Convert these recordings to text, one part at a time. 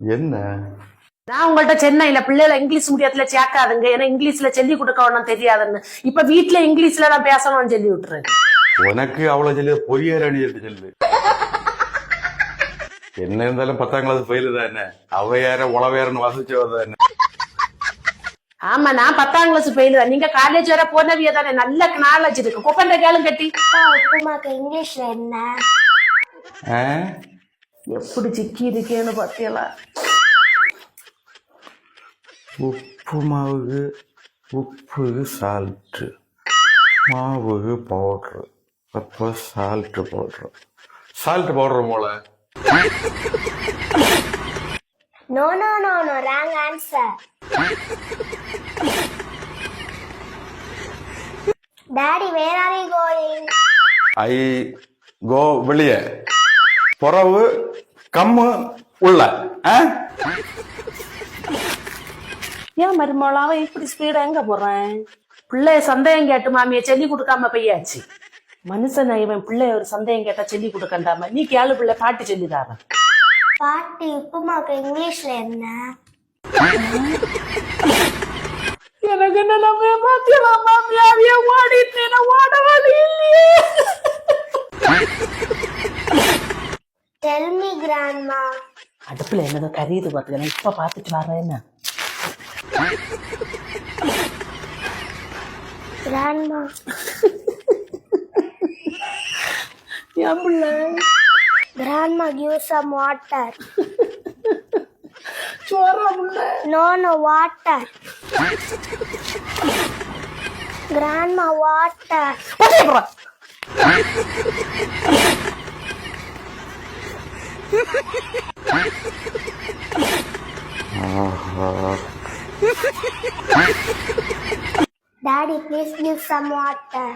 என்ன நான் உங்கள்ட்ட சென்னையில பிள்ளைகளை இங்கிலீஷ் மீடியத்துல சேர்க்காதுங்க ஏன்னா இங்கிலீஷ்ல சொல்லி கொடுக்க ஒன்னும் தெரியாதுன்னு இப்ப வீட்டுல இங்கிலீஷ்ல நான் பேசணும்னு சொல்லி விட்டுறேன். உனக்கு அவ்வளவு சொல்லி பொறியேறணி சொல்லு. என்ன இருந்தாலும் 10ஆம் கிளாஸ் ஃபெயிலு தான். என்ன அவையார உளவையாரன்னு வாசிச்சவ என்ன. ஆமா நான் 10ஆம் கிளாஸ் ஃபெயிலு தான். நீங்க காலேஜ் வர போனவிய தானே, நல்ல நாலேஜ் இருக்கு. கொப்பண்ட கேளும் கட்டி உப்புமாக்கு இங்கிலீஷ்ல என்ன? எப்படி சிக்கி இருக்கேன்னு பாத்தியலா. உப்பு மாவுக்கு உப்பு சால்ட்டு, மாவுக்கு பவுட்ரு, அப்போ சால்ட்டு பவுட்ரு. சால்ட் பவுடர் போல. No, no, no, no, wrong answer. Daddy, where are you going? ஐ கோ வெளியே, புறவு கம்மு உள்ள. ஏன் மருமோளாவ இப்படி ஸ்பீடா எங்க போறேன்? பிள்ளைய சந்தேகம் கேட்டு மாமிய சொல்லி கொடுக்காம பையாச்சு. மனுஷன் இவன் பிள்ளைய ஒரு சந்தேகம் கேட்டா சொல்லி கொடுக்கண்டாம நீ கேளு பிள்ளை பாட்டு சொல்லிதார. பாட்டி உப்புமாக்கு இங்கிலீஷ்ல என்ன? எனக்கு என்ன நம்ம மாத்தியலாம் மாமியாவிய ஓடிட்டேன், ஓட வழி இல்லையே. Tell me, grandma. அடுப்புல என்னதோ கரியுது பாத்துக்கலாம், இப்ப பாத்துட்டு வர்றேன். Grandma. என் பிள்ளை Grandma, give some water. சோறா பிள்ளை? No, no, water. Grandma, water. Daddy, please give some water.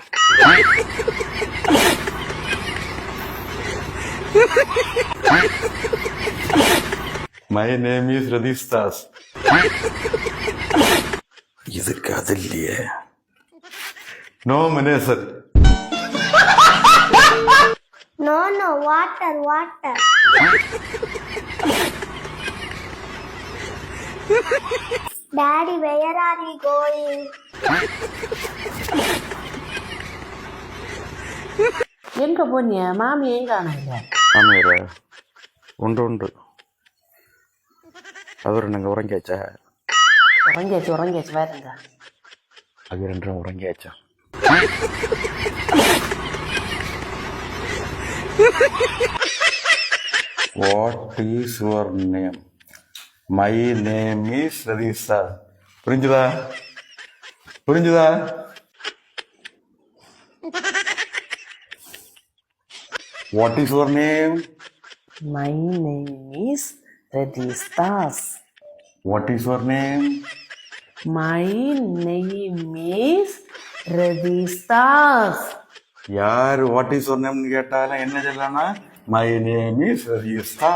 My name is Radistas. இதுக்கு அது இல்லையே. No Manesar. No, no, water, water. Daddy, where are you going? எங்க போனிய? மாமி எங்க ஆனாங்க? ஆமாம் உண்டு. அவர் நாங்கள் உறங்கியாச்சா? உறங்கியாச்சு வேறுங்க. அது 2 உறங்கியாச்சா? What is your name? My name is Ratheesha. புரிஞ்சுதா? What is your name? My name is Radistas. What is your name? My name is Radistas. யார் வாட் இஸ் யுவர் நேம்னு கேட்டாலும் என்ன சொல்லனா? My name is ரதீஷா.